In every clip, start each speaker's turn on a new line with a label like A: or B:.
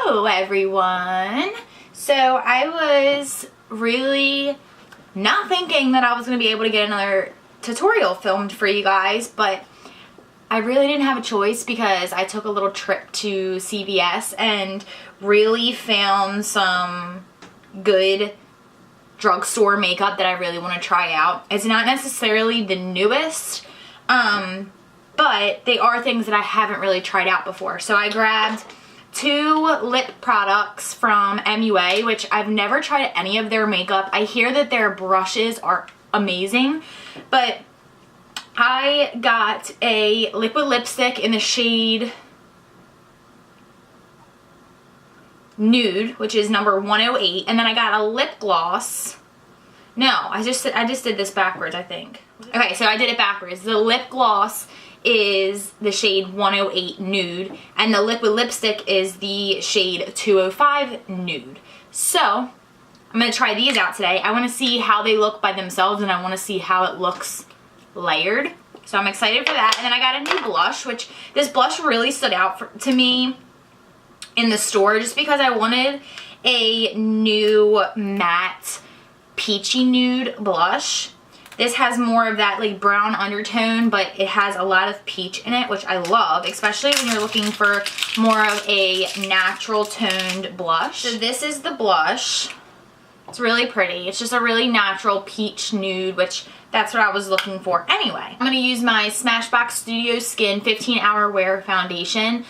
A: Hello everyone. So I was really not thinking that I was going to be able to get another tutorial filmed for you guys, but I really didn't have a choice because I took a little trip to CVS and really found some good drugstore makeup that I really want to try out. It's not necessarily the newest, but they are things that I haven't really tried out before. So I grabbed 2 lip products from MUA, which I've never tried any of their makeup. I hear that their brushes are amazing, but I got a liquid lipstick in the shade Nude, which is number 108, and then I got a lip gloss. No, I just did this backwards, I think. Okay, so I did it backwards. The lip gloss is the shade 108 Nude, and the liquid lipstick is the shade 205 Nude. So I'm gonna try these out today. I want to see how they look by themselves, and I want to see how it looks layered. So I'm excited for that. And then I got a new blush, which this blush really stood out to me in the store just because I wanted a new matte peachy nude blush. This has more of that like brown undertone, but it has a lot of peach in it, which I love, especially when you're looking for more of a natural toned blush. So this is the blush. It's really pretty. It's just a really natural peach nude, which that's what I was looking for anyway. I'm going to use my Smashbox Studio Skin 15-Hour Wear Foundation.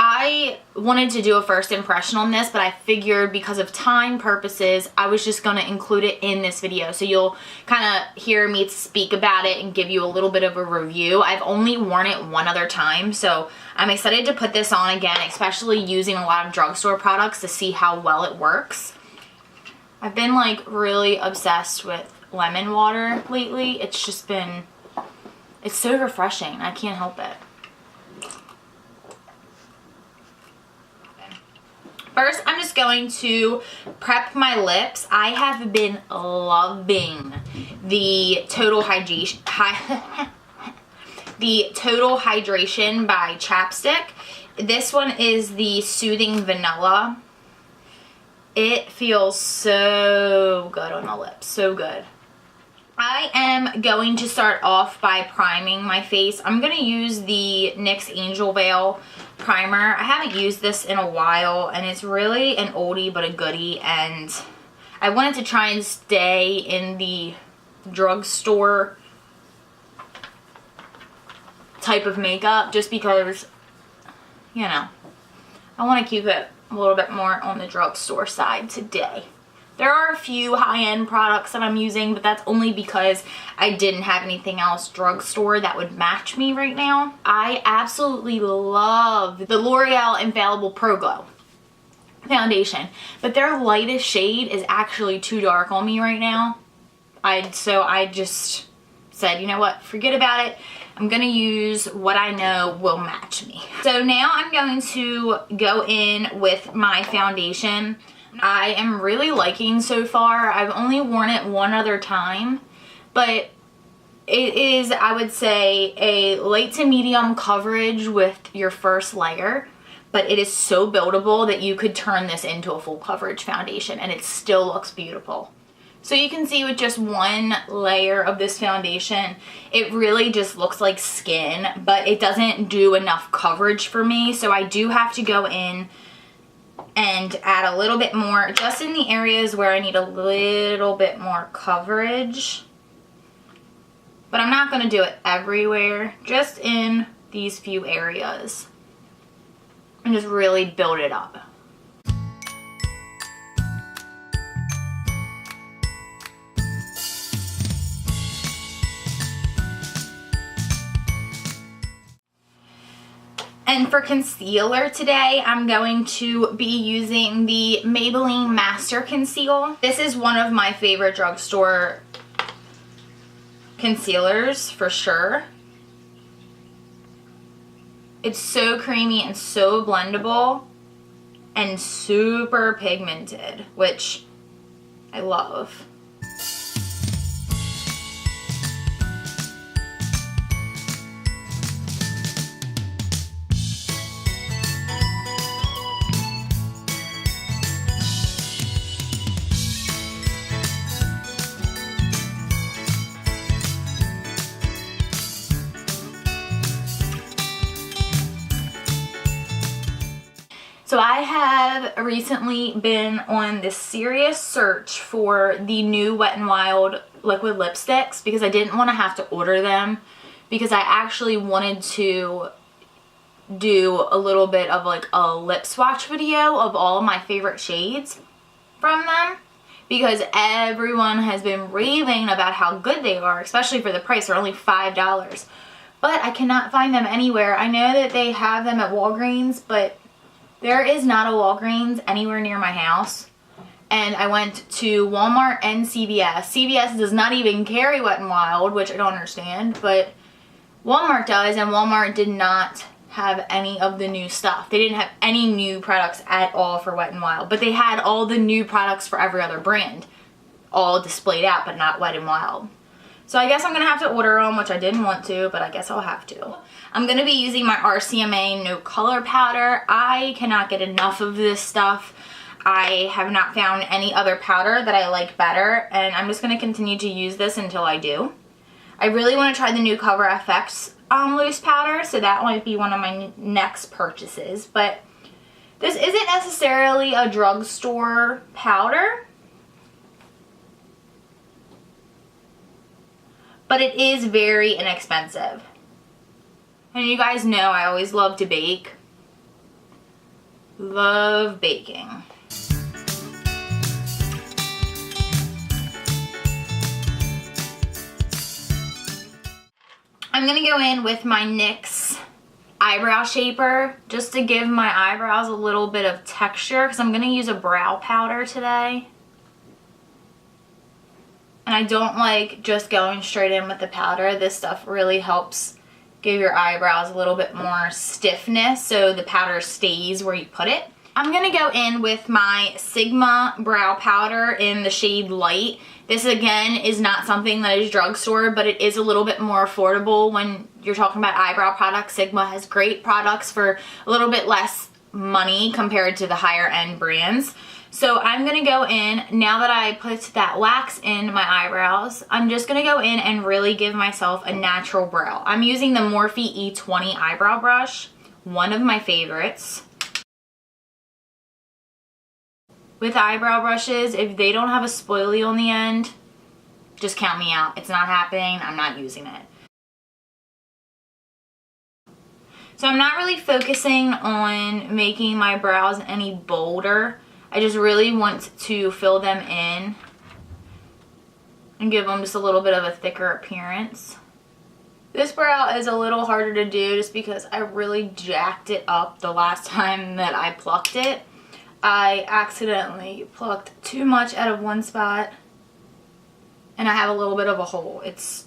A: I wanted to do a first impression on this, but I figured because of time purposes, I was just going to include it in this video. So you'll kind of hear me speak about it and give you a little bit of a review. I've only worn it one other time, so I'm excited to put this on again, especially using a lot of drugstore products to see how well it works. I've been like really obsessed with lemon water lately. It's just been, it's so refreshing. I can't help it. First, I'm just going to prep my lips. I have been loving the Total Hydration by Chapstick. This one is the Soothing Vanilla. It feels so good on the lips, so good. I am going to start off by priming my face. I'm going to use the NYX Angel Veil primer. I haven't used this in a while, and it's really an oldie but a goodie, and I wanted to try and stay in the drugstore type of makeup just because, you know, I want to keep it a little bit more on the drugstore side today. There are a few high-end products that I'm using, but that's only because I didn't have anything else drugstore that would match me right now. I absolutely love the L'Oreal Infallible Pro Glow foundation, but their lightest shade is actually too dark on me right now. So I just said, you know what, forget about it. I'm going to use what I know will match me. So now I'm going to go in with my foundation. I am really liking so far. I've only worn it one other time, but it is, I would say, a light to medium coverage with your first layer, but it is so buildable that you could turn this into a full coverage foundation and it still looks beautiful. So you can see with just one layer of this foundation, it really just looks like skin, but it doesn't do enough coverage for me, so I do have to go in and add a little bit more just in the areas where I need a little bit more coverage. But I'm not going to do it everywhere, just in these few areas. And just really build it up. And for concealer today, I'm going to be using the Maybelline Master Conceal. This is one of my favorite drugstore concealers for sure. It's so creamy and so blendable and super pigmented, which I love. So I have recently been on this serious search for the new Wet n Wild liquid lipsticks because I didn't want to have to order them, because I actually wanted to do a little bit of like a lip swatch video of all of my favorite shades from them, because everyone has been raving about how good they are, especially for the price. They're only $5. But I cannot find them anywhere. I know that they have them at Walgreens, but there is not a Walgreens anywhere near my house. And I went to Walmart and CVS. CVS does not even carry Wet n Wild, which I don't understand, but Walmart does, and Walmart did not have any of the new stuff. They didn't have any new products at all for Wet n Wild, but they had all the new products for every other brand all displayed out, but not Wet n Wild. So I guess I'm going to have to order them, which I didn't want to, but I guess I'll have to. I'm going to be using my RCMA No Color Powder. I cannot get enough of this stuff. I have not found any other powder that I like better, and I'm just going to continue to use this until I do. I really want to try the new Cover FX loose powder, so that might be one of my next purchases. But this isn't necessarily a drugstore powder, but it is very inexpensive. And you guys know I always love to bake. Love baking. I'm going to go in with my NYX eyebrow shaper just to give my eyebrows a little bit of texture, because I'm going to use a brow powder today. And I don't like just going straight in with the powder. This stuff really helps give your eyebrows a little bit more stiffness so the powder stays where you put it. I'm going to go in with my Sigma brow powder in the shade Light. This again is not something that is drugstore, but it is a little bit more affordable when you're talking about eyebrow products. Sigma has great products for a little bit less money compared to the higher end brands. So I'm going to go in, now that I put that wax in my eyebrows, I'm just going to go in and really give myself a natural brow. I'm using the Morphe E20 eyebrow brush, one of my favorites. With eyebrow brushes, if they don't have a spoilie on the end, just count me out. It's not happening. I'm not using it. So I'm not really focusing on making my brows any bolder. I just really want to fill them in and give them just a little bit of a thicker appearance. This brow is a little harder to do just because I really jacked it up the last time that I plucked it. I accidentally plucked too much out of one spot and I have a little bit of a hole. It's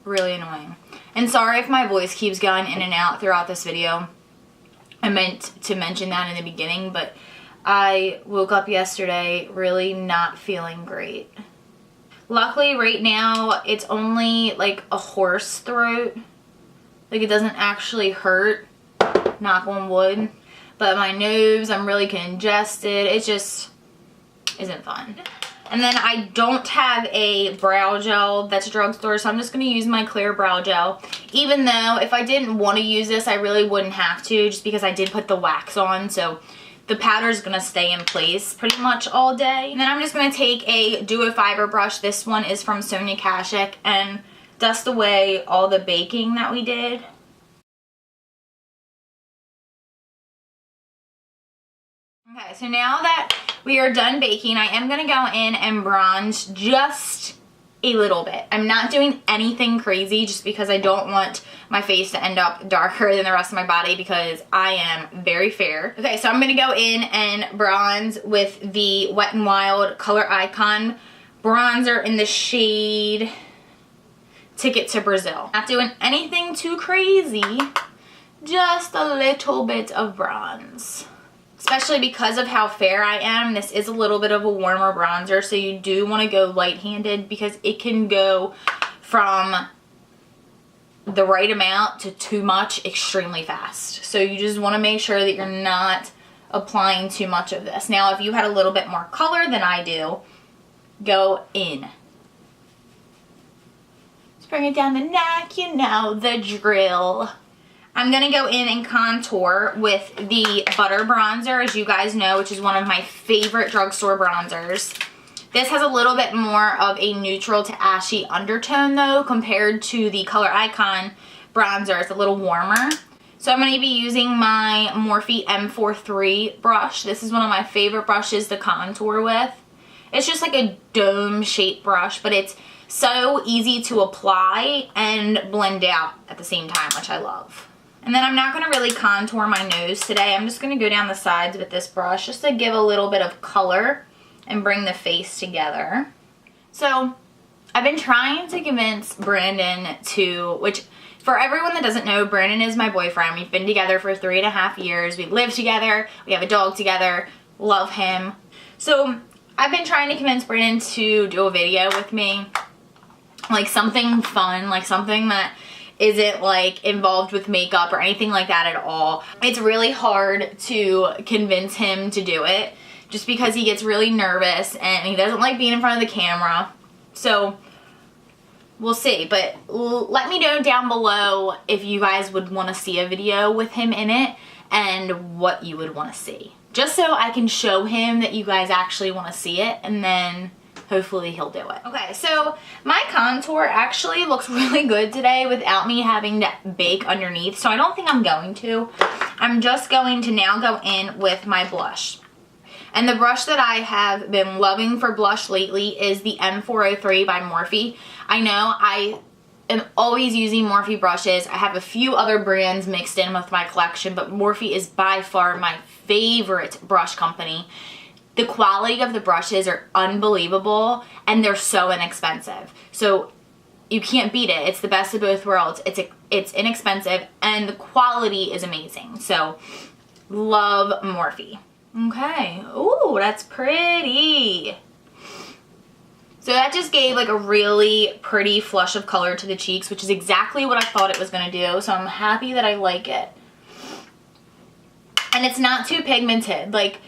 A: really annoying. And sorry if my voice keeps going in and out throughout this video. I meant to mention that in the beginning, but I woke up yesterday really not feeling great. Luckily right now it's only like a hoarse throat. Like it doesn't actually hurt, knock on wood. But my nose, I'm really congested. It just isn't fun. And then I don't have a brow gel that's drugstore, so I'm just going to use my clear brow gel. Even though if I didn't want to use this, I really wouldn't have to, just because I did put the wax on. So the powder is going to stay in place pretty much all day. And then I'm just going to take a Duo Fiber brush. This one is from Sonia Kashuk, and dust away all the baking that we did. Okay, so now that we are done baking, I am going to go in and bronze just a little bit. I'm not doing anything crazy just because I don't want my face to end up darker than the rest of my body because I am very fair. Okay, so I'm going to go in and bronze with the Wet n Wild Color Icon bronzer in the shade Ticket to Brazil. Not doing anything too crazy, just a little bit of bronze. Especially because of how fair I am, this is a little bit of a warmer bronzer, so you do want to go light-handed because it can go from the right amount to too much extremely fast. So you just want to make sure that you're not applying too much of this. Now, if you had a little bit more color than I do, go in. Just bring it down the neck, you know, the drill. I'm going to go in and contour with the Butter Bronzer, as you guys know, which is one of my favorite drugstore bronzers. This has a little bit more of a neutral to ashy undertone though, compared to the Color Icon bronzer. It's a little warmer. So I'm going to be using my Morphe M43 brush. This is one of my favorite brushes to contour with. It's just like a dome shaped brush, but it's so easy to apply and blend out at the same time, which I love. And then I'm not going to really contour my nose today. I'm just going to go down the sides with this brush just to give a little bit of color and bring the face together. So I've been trying to convince Brandon to, which for everyone that doesn't know, Brandon is my boyfriend. We've been together for 3.5 years. We live together. We have a dog together. Love him. So I've been trying to convince Brandon to do a video with me. Like something fun, like something that isn't like involved with makeup or anything like that at all. It's really hard to convince him to do it just because he gets really nervous and he doesn't like being in front of the camera. So we'll see, but let me know down below if you guys would want to see a video with him in it and what you would want to see. Just so I can show him that you guys actually want to see it, and then hopefully he'll do it. Okay, so my contour actually looks really good today without me having to bake underneath, so I don't think I'm going to. I'm just going to now go in with my blush. And the brush that I have been loving for blush lately is the M403 by Morphe. I know I am always using Morphe brushes. I have a few other brands mixed in with my collection, but Morphe is by far my favorite brush company. The quality of the brushes are unbelievable and they're so inexpensive. So you can't beat it. It's the best of both worlds. It's inexpensive and the quality is amazing. So love Morphe. Okay. Ooh, that's pretty. So that just gave like a really pretty flush of color to the cheeks, which is exactly what I thought it was going to do. So I'm happy that I like it. And it's not too pigmented. Like,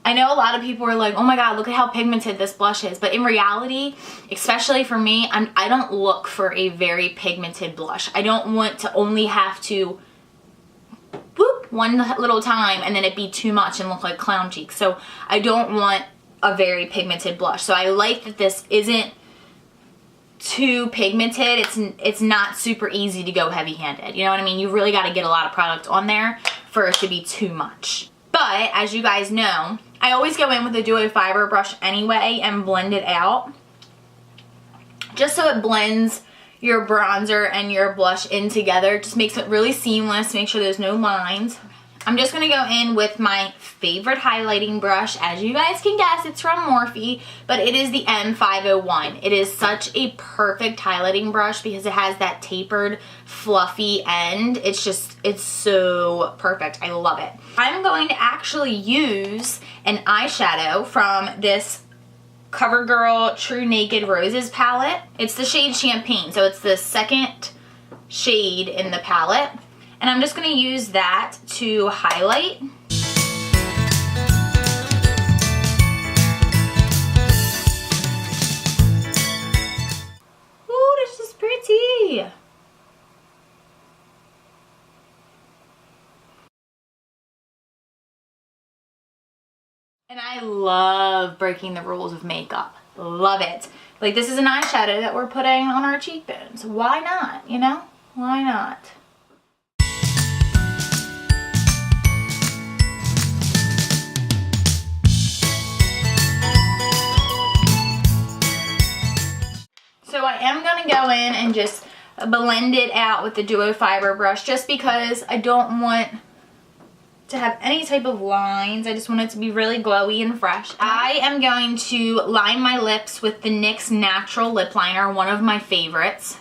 A: I know a lot of people are like, oh my god, look at how pigmented this blush is. But in reality, especially for me, I don't look for a very pigmented blush. I don't want to only have to whoop one little time and then it be too much and look like clown cheeks. So I don't want a very pigmented blush. So I like that this isn't too pigmented. It's not super easy to go heavy-handed. You know what I mean? You really got to get a lot of product on there for it to be too much. But as you guys know, I always go in with a duo fiber brush anyway and blend it out. Just so it blends your bronzer and your blush in together. It just makes it really seamless. Make sure there's no lines. I'm just going to go in with my favorite highlighting brush. As you guys can guess, it's from Morphe, but it is the M501. It is such a perfect highlighting brush because it has that tapered, fluffy end. It's so perfect. I love it. I'm going to actually use an eyeshadow from this CoverGirl True Naked Roses palette. It's the shade Champagne, so it's the second shade in the palette. And I'm just going to use that to highlight. Ooh, this is pretty. And I love breaking the rules of makeup. Love it. Like, this is an eyeshadow that we're putting on our cheekbones. Why not, you know? Why not? So I am going to go in and just blend it out with the duo fiber brush just because I don't want to have any type of lines. I just want it to be really glowy and fresh. I am going to line my lips with the NYX Natural Lip Liner, one of my favorites.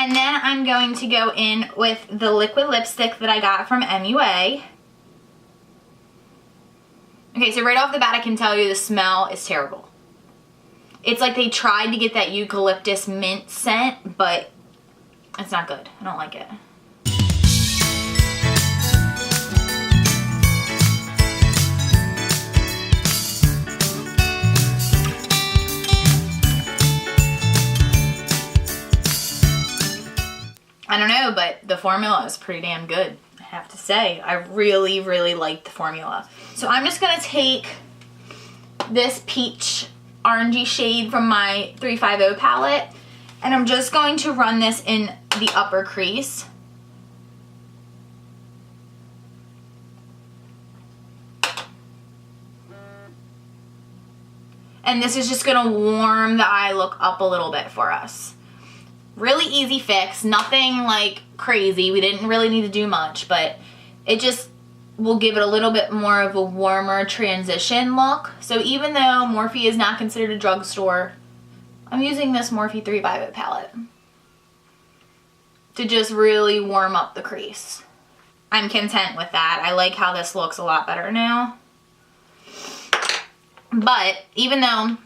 A: And then I'm going to go in with the liquid lipstick that I got from MUA. Okay, so right off the bat I can tell you the smell is terrible. It's like they tried to get that eucalyptus mint scent, but it's not good. I don't like it. formula is pretty damn good, I have to say. I really, really like the formula. So I'm just gonna take this peach orangey shade from my 350 palette, and I'm just going to run this in the upper crease. And this is just gonna warm the eye look up a little bit for us. Really easy fix, nothing like crazy. We didn't really need to do much, but it just will give it a little bit more of a warmer transition look. So even though Morphe is not considered a drugstore, I'm using this Morphe 350 palette to just really warm up the crease. I'm content with that. I like how this looks a lot better now. But even though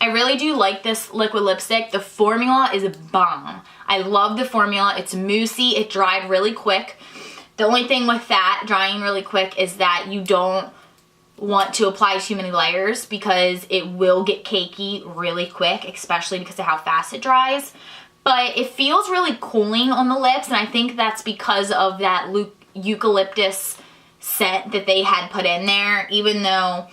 A: I really do like this liquid lipstick, the formula is a bomb. I love the formula. It's moussey. It dried really quick. The only thing with that drying really quick is that you don't want to apply too many layers because it will get cakey really quick, especially because of how fast it dries. But it feels really cooling on the lips, and I think that's because of that eucalyptus scent that they had put in there, even though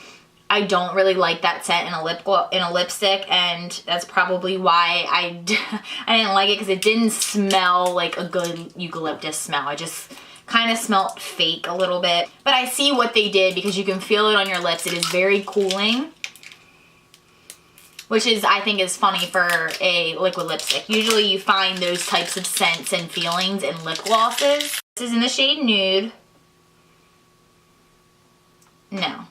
A: I don't really like that scent in a lipstick, and that's probably why I didn't like it, because it didn't smell like a good eucalyptus smell. I just kind of smelled fake a little bit. But I see what they did because you can feel it on your lips. It is very cooling, which is, I think, is funny for a liquid lipstick. Usually you find those types of scents and feelings in lip glosses. This is in the shade Nude. No.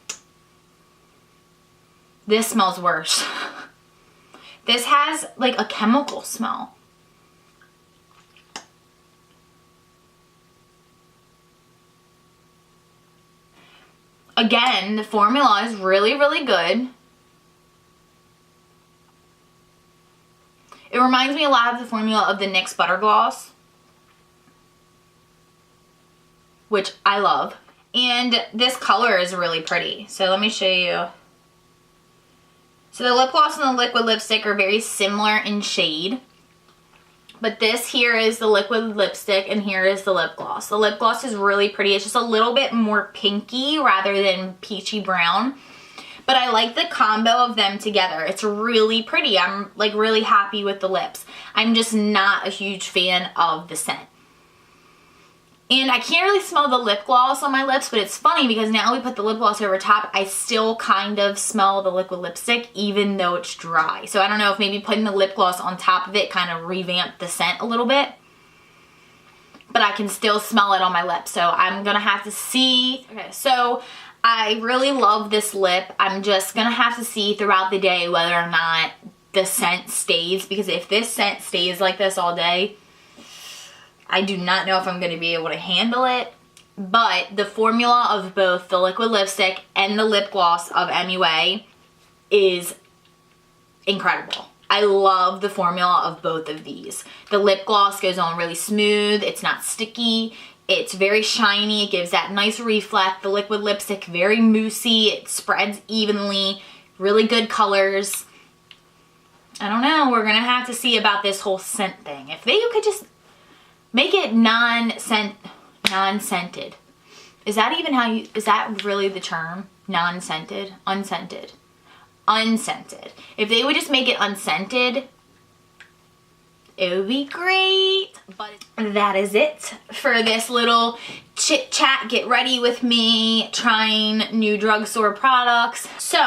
A: This smells worse. This has like a chemical smell. Again, the formula is really, really good. It reminds me a lot of the formula of the NYX Butter Gloss, which I love. And this color is really pretty. So let me show you. So the lip gloss and the liquid lipstick are very similar in shade. But this here is the liquid lipstick and here is the lip gloss. The lip gloss is really pretty. It's just a little bit more pinky rather than peachy brown. But I like the combo of them together. It's really pretty. I'm like really happy with the lips. I'm just not a huge fan of the scent. And I can't really smell the lip gloss on my lips, but it's funny because now we put the lip gloss over top, I still kind of smell the liquid lipstick even though it's dry. So I don't know if maybe putting the lip gloss on top of it kind of revamped the scent a little bit. But I can still smell it on my lips, so I'm gonna have to see. Okay, so I really love this lip. I'm just gonna have to see throughout the day whether or not the scent stays, because if this scent stays like this all day, I do not know if I'm going to be able to handle it. But the formula of both the liquid lipstick and the lip gloss of MUA is incredible. I love the formula of both of these. The lip gloss goes on really smooth. It's not sticky. It's very shiny. It gives that nice reflect. The liquid lipstick, very moussey. It spreads evenly. Really good colors. I don't know. We're going to have to see about this whole scent thing. If they could just make it non-scented. Is that even how you, is that really the term? Non-scented? Unscented. Unscented. If they would just make it unscented, it would be great. But that is it for this little chit chat. Get ready with me trying new drugstore products. So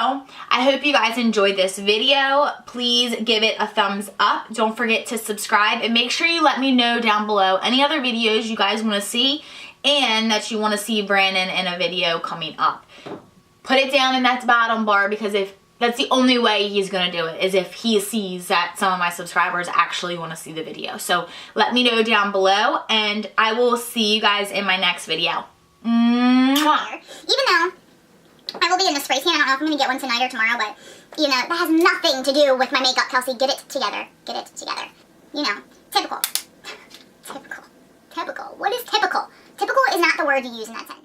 A: I hope you guys enjoyed this video. Please give it a thumbs up. Don't forget to subscribe, and make sure you let me know down below any other videos you guys want to see and that you want to see Brandon in a video coming up. Put it down in that bottom bar, because if that's the only way he's gonna do it, is if he sees that some of my subscribers actually want to see the video. So let me know down below, and I will see you guys in my next video. Mwah.
B: Even though I will be in the spray tan, I don't know if I'm gonna get one tonight or tomorrow, but you know, that has nothing to do with my makeup. Kelsey, get it together. Get it together. You know, typical. Typical. Typical. What is typical? Typical is not the word you use in that sentence.